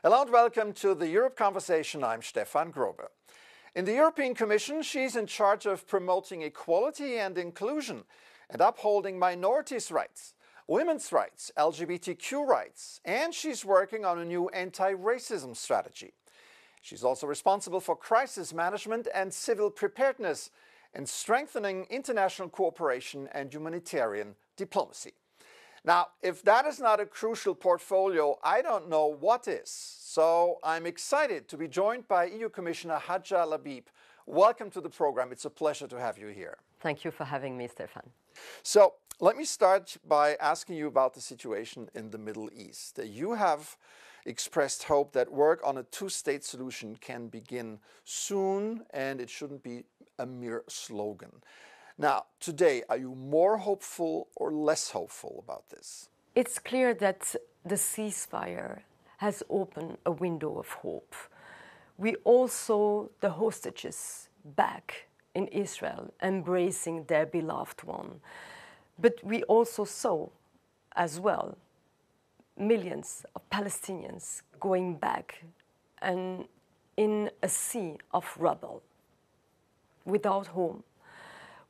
Hello and welcome to the Europe Conversation. I'm Stefan Grobe. In the European Commission, she's in charge of promoting equality and inclusion and upholding minorities' rights, women's rights, LGBTQ rights, and she's working on a new anti-racism strategy. She's also responsible for crisis management and civil preparedness and strengthening international cooperation and humanitarian diplomacy. Now, if that is not a crucial portfolio, I don't know what is. So I'm excited to be joined by EU Commissioner Hadja Lahbib. Welcome to the program. It's a pleasure to have you here. Thank you for having me, Stefan. So let me start by asking you about the situation in the Middle East. You have expressed hope that work on a two-state solution can begin soon, and it shouldn't be a mere slogan. Now, today, are you more hopeful or less hopeful about this? It's clear that the ceasefire has opened a window of hope. We all saw the hostages back in Israel embracing their beloved one. But we also saw as well millions of Palestinians going back and in a sea of rubble, without home,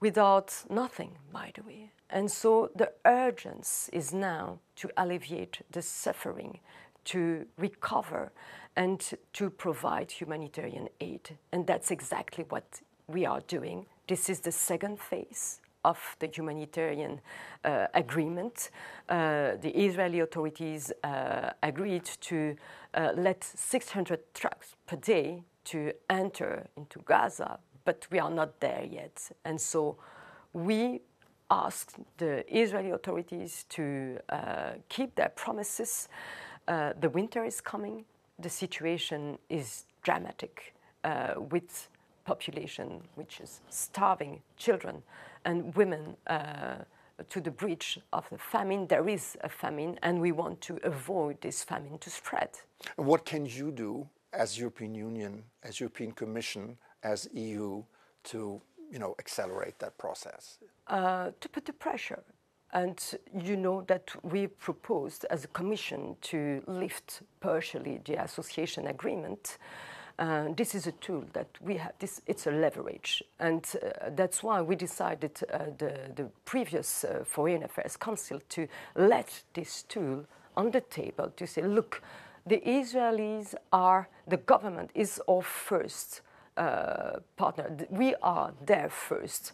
without nothing, by the way. And so the urgency is now to alleviate the suffering, to recover, and to provide humanitarian aid. And that's exactly what we are doing. This is the second phase of the humanitarian agreement. The Israeli authorities agreed to let 600 trucks per day to enter into Gaza, but we are not there yet. And so we asked the Israeli authorities to keep their promises. The winter is coming. The situation is dramatic with population which is starving, children and women to the breach of the famine. There is a famine, and we want to avoid this famine to spread. And what can you do as European Union, as European Commission, as EU to accelerate that process? To put the pressure. And you know that we proposed as a Commission to lift partially the association agreement. This is a tool that we have. It's a leverage, and that's why we decided the previous Foreign Affairs Council to let this tool on the table to say, look, the Israelis the government is our first partner. We are their first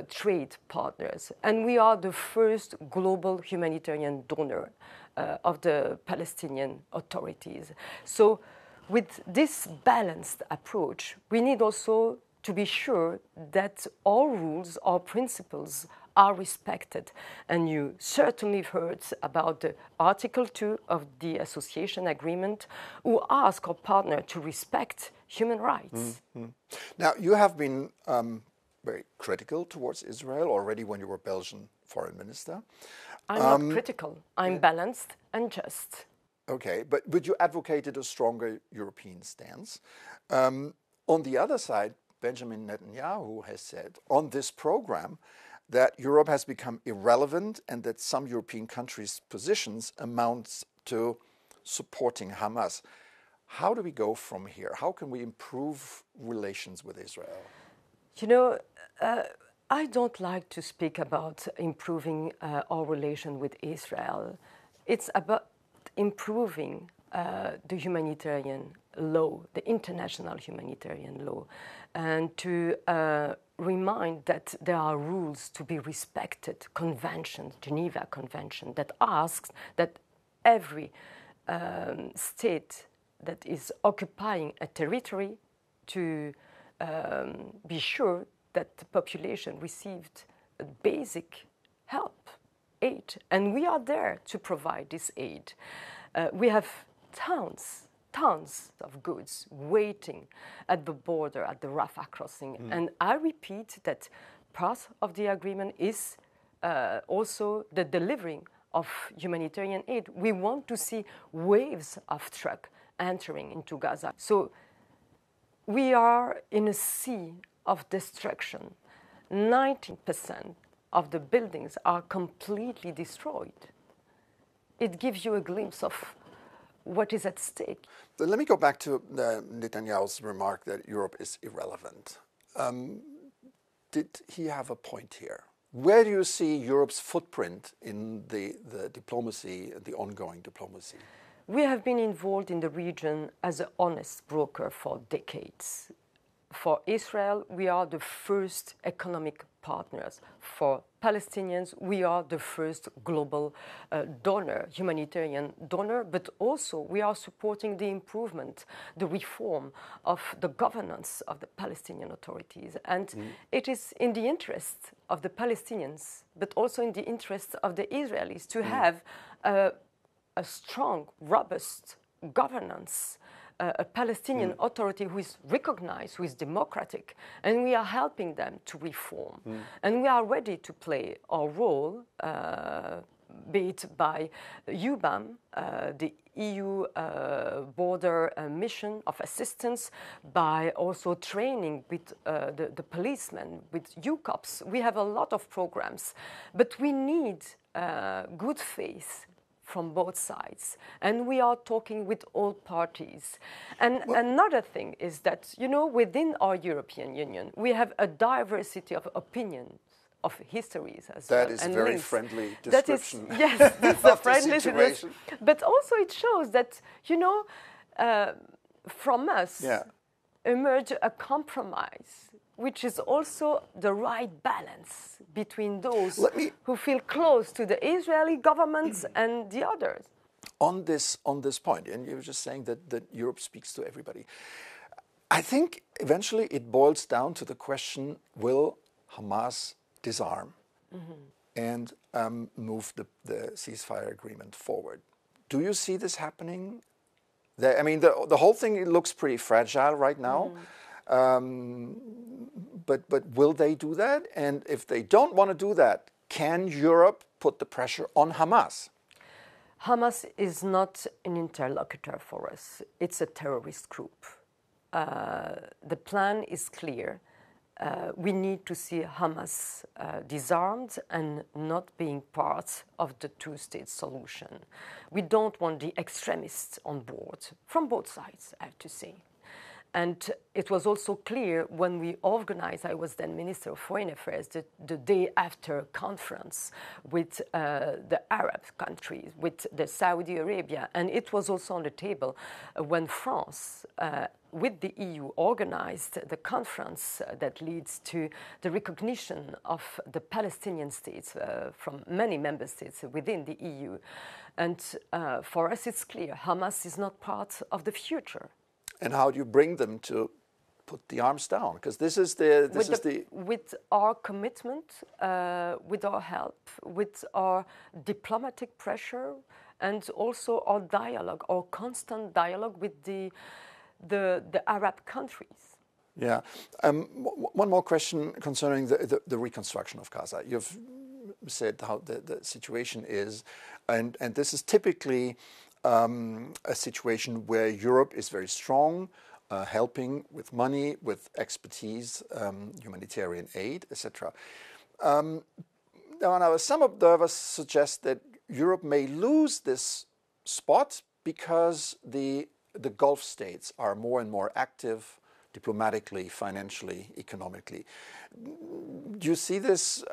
trade partners, and we are the first global humanitarian donor of the Palestinian authorities. So with this balanced approach, we need also to be sure that all rules, all principles are respected. And you certainly heard about the Article 2 of the Association Agreement, who ask our partner to respect human rights. Mm-hmm. Now, you have been very critical towards Israel already when you were Belgian foreign minister. I'm not critical. I'm balanced and just. Okay, but you advocated a stronger European stance. On the other side, Benjamin Netanyahu has said on this program that Europe has become irrelevant and that some European countries' positions amounts to supporting Hamas. How do we go from here? How can we improve relations with Israel? You know, I don't like to speak about improving our relation with Israel. It's about improving the humanitarian law, the international humanitarian law, and to remind that there are rules to be respected, conventions, Geneva Convention, that asks that every state that is occupying a territory to be sure that the population received basic help, aid, and we are there to provide this aid. We have tons of goods waiting at the border, at the Rafah crossing. And I repeat that part of the agreement is also the delivering of humanitarian aid. We want to see waves of trucks entering into Gaza. So we are in a sea of destruction. 90% of the buildings are completely destroyed. It gives you a glimpse of what is at stake. Let me go back to Netanyahu's remark that Europe is irrelevant. Did he have a point here? Where do you see Europe's footprint in the diplomacy, the ongoing diplomacy? We have been involved in the region as an honest broker for decades. For Israel, we are the first economic partners. For Palestinians, we are the first global donor, humanitarian donor, but also we are supporting the improvement, the reform of the governance of the Palestinian authorities. And it is in the interest of the Palestinians, but also in the interest of the Israelis to have a strong, robust governance, a Palestinian authority who is recognized, who is democratic, and we are helping them to reform. And we are ready to play our role, be it by UBAM, the EU border mission of assistance, by also training with the policemen, with UCOPS. We have a lot of programs, but we need good faith from both sides, and we are talking with all parties. And another thing is that, you know, within our European Union, we have a diversity of opinions, of histories as well. That is a very friendly description. That is, yes, that's a friendly situation. But also it shows that, you know, from us emerge a compromise, which is also the right balance between those who feel close to the Israeli governments and the others. On this point, and you were just saying that Europe speaks to everybody, I think eventually it boils down to the question, will Hamas disarm and move the ceasefire agreement forward? Do you see this happening? I mean, the whole thing looks pretty fragile right now. But will they do that? And if they don't want to do that, can Europe put the pressure on Hamas? Hamas is not an interlocutor for us. It's a terrorist group. The plan is clear. We need to see Hamas disarmed and not being part of the two-state solution. We don't want the extremists on board, from both sides, I have to say. And it was also clear when we organized, I was then Minister of Foreign Affairs, the day after conference with the Arab countries, with the Saudi Arabia. And it was also on the table when France, with the EU, organized the conference that leads to the recognition of the Palestinian states from many member states within the EU. And for us, it's clear, Hamas is not part of the future. And how do you bring them to put the arms down? Because with our commitment, with our help, with our diplomatic pressure, and also our dialogue, our constant dialogue with the Arab countries. Yeah. One more question concerning the reconstruction of Gaza. You've said how the situation is, and this is typically a situation where Europe is very strong, helping with money, with expertise, humanitarian aid, etc. Now, some observers suggest that Europe may lose this spot because the Gulf states are more and more active diplomatically, financially, economically. Do you see this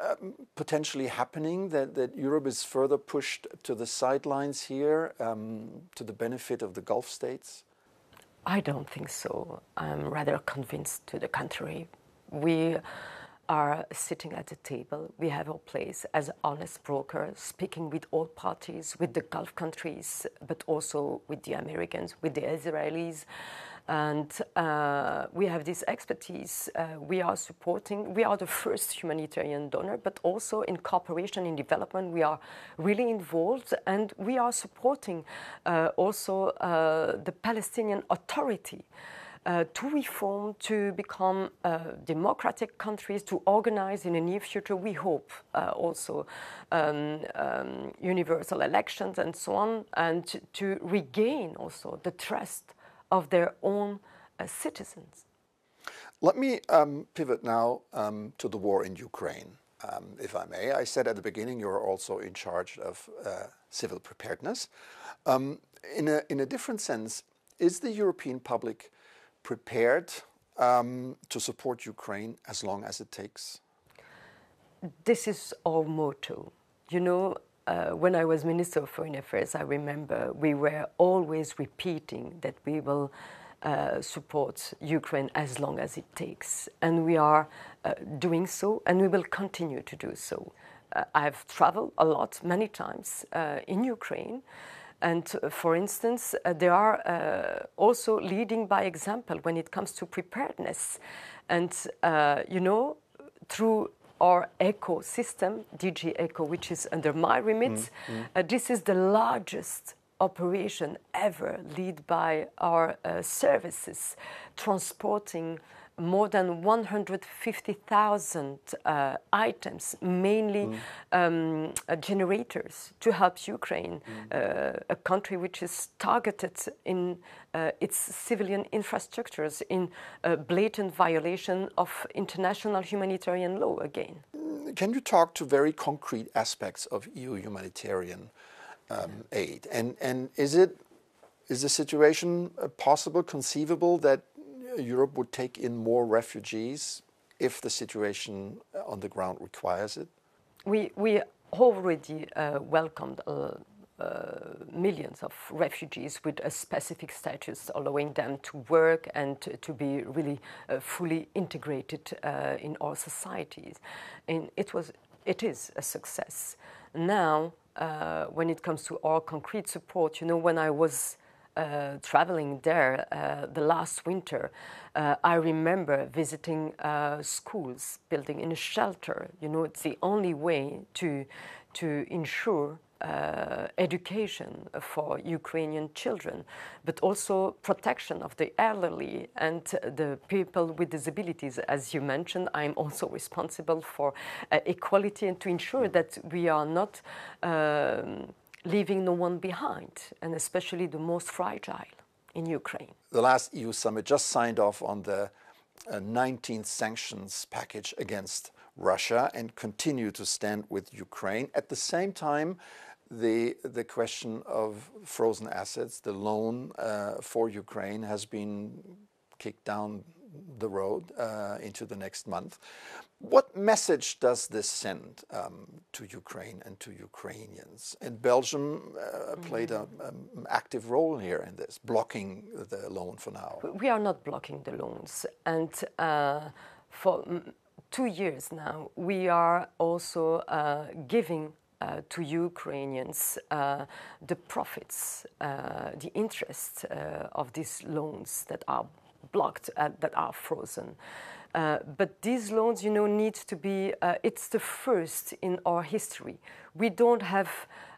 potentially happening, that Europe is further pushed to the sidelines here to the benefit of the Gulf states? I don't think so. I'm rather convinced to the contrary. We are sitting at the table. We have our place as honest brokers, speaking with all parties, with the Gulf countries, but also with the Americans, with the Israelis. And we have this expertise. We are supporting. We are the first humanitarian donor, but also in cooperation in development, we are really involved, and we are supporting also the Palestinian Authority to reform, to become democratic countries, to organize in the near future, we hope, also universal elections and so on, and to regain also the trust of their own citizens. Let me pivot now to the war in Ukraine. if I may. I said at the beginning you're also in charge of civil preparedness. In a different sense, is the European public prepared to support Ukraine as long as it takes? This is our motto. You know, when I was Minister of Foreign Affairs, I remember we were always repeating that we will support Ukraine as long as it takes. And we are doing so, and we will continue to do so. I've traveled a lot, many times, in Ukraine. And for instance, they are also leading by example when it comes to preparedness. And, you know, through our ECHO system, DG ECHO, which is under my remit, this is the largest operation ever led by our services, transporting more than 150,000 items, mainly generators, to help Ukraine, a country which is targeted in its civilian infrastructures in a blatant violation of international humanitarian law again. Can you talk to very concrete aspects of EU humanitarian aid? And is the situation possible, conceivable, that Europe would take in more refugees if the situation on the ground requires it? We already welcomed millions of refugees with a specific status, allowing them to work and to be really fully integrated in our societies. And it is a success. Now, when it comes to our concrete support, you know, when I was traveling there the last winter, I remember visiting schools, building in a shelter. You know, it's the only way to ensure education for Ukrainian children, but also protection of the elderly and the people with disabilities. As you mentioned, I'm also responsible for equality and to ensure that we are not leaving no one behind, and especially the most fragile in Ukraine. The last EU summit just signed off on the 19th sanctions package against Russia and continue to stand with Ukraine. At the same time, the question of frozen assets, the loan for Ukraine, has been kicked down the road into the next month. What message does this send to Ukraine and to Ukrainians? And Belgium played an active role here in this, blocking the loan for now. We are not blocking the loans. And for 2 years now, we are also giving to Ukrainians the profits, the interest of these loans that are blocked, that are frozen. But these loans, you know, need to be, it's the first in our history. We don't have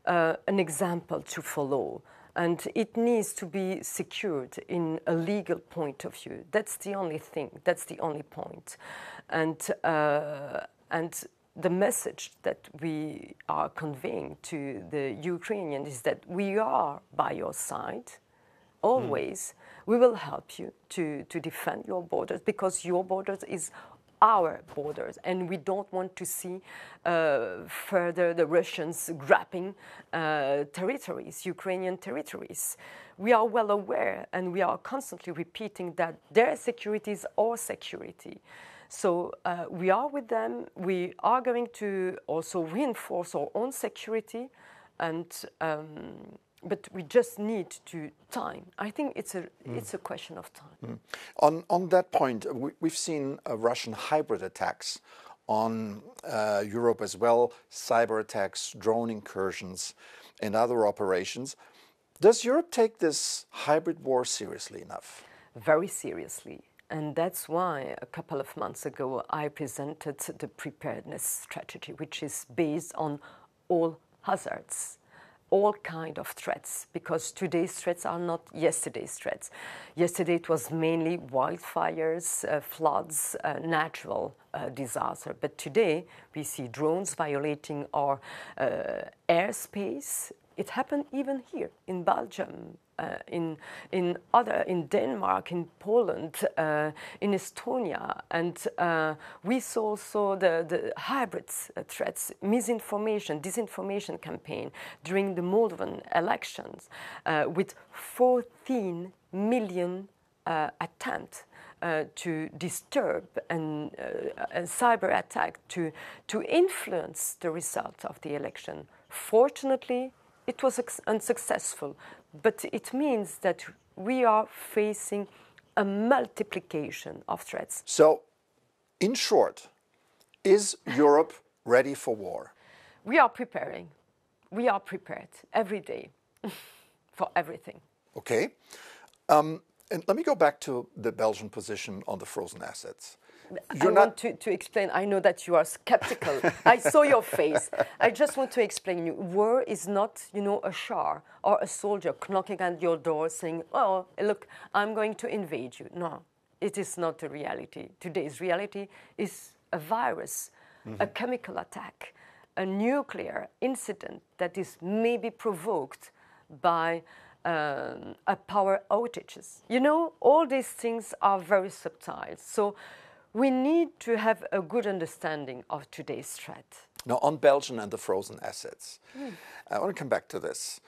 an example to follow, and it needs to be secured in a legal point of view. That's the only thing, that's the only point. And the message that we are conveying to the Ukrainians is that we are by your side, always. We will help you to defend your borders, because your borders is our borders, and we don't want to see further the Russians grabbing territories, Ukrainian territories. We are well aware, and we are constantly repeating that their security is our security. So we are with them. We are going to also reinforce our own security, and but we just need to time. I think it's a question of time. On that point, we've seen Russian hybrid attacks on Europe as well, cyber attacks, drone incursions, and other operations. Does Europe take this hybrid war seriously enough? Very seriously. And that's why a couple of months ago I presented the preparedness strategy, which is based on all hazards, all kinds of threats, because today's threats are not yesterday's threats. Yesterday it was mainly wildfires, floods, natural disaster. But today we see drones violating our airspace. It happened even here in Belgium in Denmark, in Poland, in Estonia, and we saw also the hybrid threats, misinformation, disinformation campaign during the Moldovan elections, with 14 million attempts to disturb and a cyber attack to influence the result of the election. Fortunately, it was unsuccessful, but it means that we are facing a multiplication of threats. So, in short, is Europe ready for war? We are preparing. We are prepared every day for everything. Okay. And let me go back to the Belgian position on the frozen assets. I want to explain. I know that you are skeptical. I saw your face. I just want to explain you. War is not, a Shah or a soldier knocking at your door saying, oh, look, I'm going to invade you. No, it is not the reality. Today's reality is a virus, a chemical attack, a nuclear incident that is maybe provoked by a power outages. All these things are very subtle. So we need to have a good understanding of today's threat. Now, on Belgium and the frozen assets, I want to come back to this.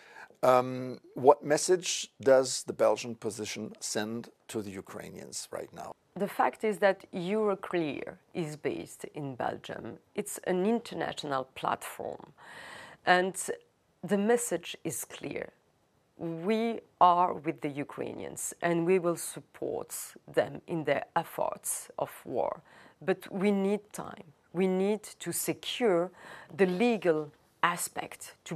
What message does the Belgian position send to the Ukrainians right now? The fact is that Euroclear is based in Belgium. It's an international platform. And the message is clear. We are with the Ukrainians and we will support them in their efforts of war. But we need time. We need to secure the legal aspect to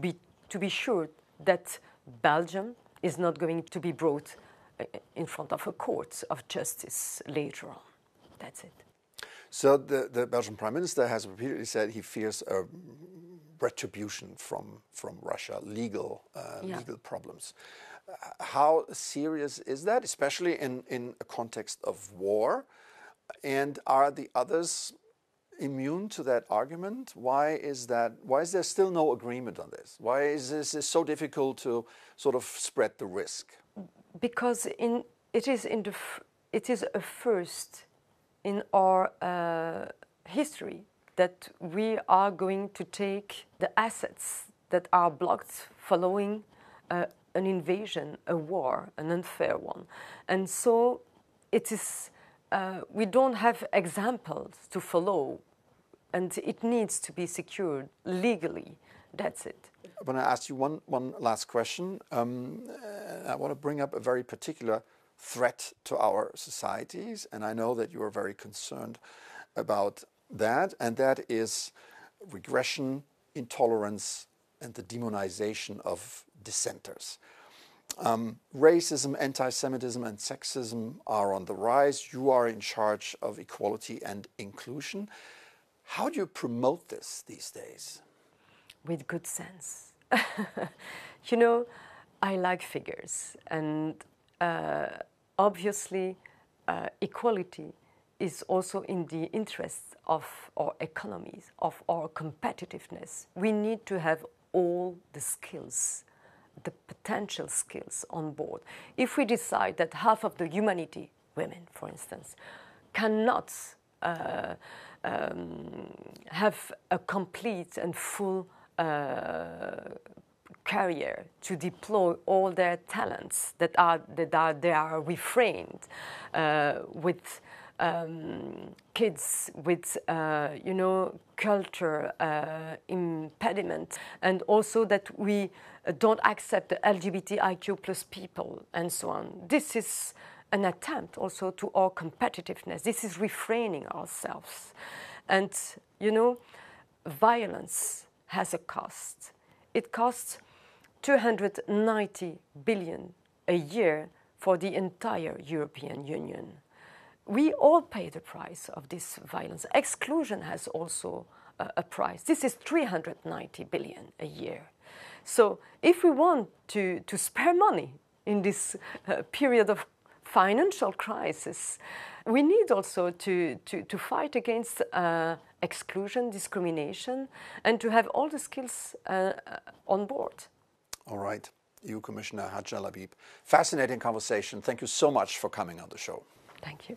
be sure that Belgium is not going to be brought in front of a court of justice later on. That's it. So the Belgian Prime Minister has repeatedly said he fears a retribution from Russia, legal problems. How serious is that, especially in a context of war? And are the others immune to that argument? Why is that? Why is there still no agreement on this? Why is this so difficult to sort of spread the risk? Because it is a first in our history that we are going to take the assets that are blocked following an invasion, a war, an unfair one. And so it is, we don't have examples to follow, and it needs to be secured legally. That's it. I want to ask you one last question. I want to bring up a very particular threat to our societies, and I know that you are very concerned about that, and that is regression, intolerance, and the demonization of dissenters. Racism, anti-Semitism, and sexism are on the rise. You are in charge of equality and inclusion. How do you promote this these days? With good sense. I like figures, and obviously equality is also in the interests of our economies, of our competitiveness. We need to have all the skills, the potential skills on board. If we decide that half of the humanity, women for instance, cannot have a complete and full career to deploy all their talents that they are refrained with kids with culture impediment, and also that we don't accept the LGBTIQ plus people and so on. This is an attempt also to our competitiveness. This is refraining ourselves. And violence has a cost. It costs 290 billion a year for the entire European Union. We all pay the price of this violence. Exclusion has also a price. This is 390 billion a year. So if we want to spare money in this period of financial crisis, we need also to fight against exclusion, discrimination, and to have all the skills on board. All right. EU Commissioner Hadja Lahbib. Fascinating conversation. Thank you so much for coming on the show. Thank you.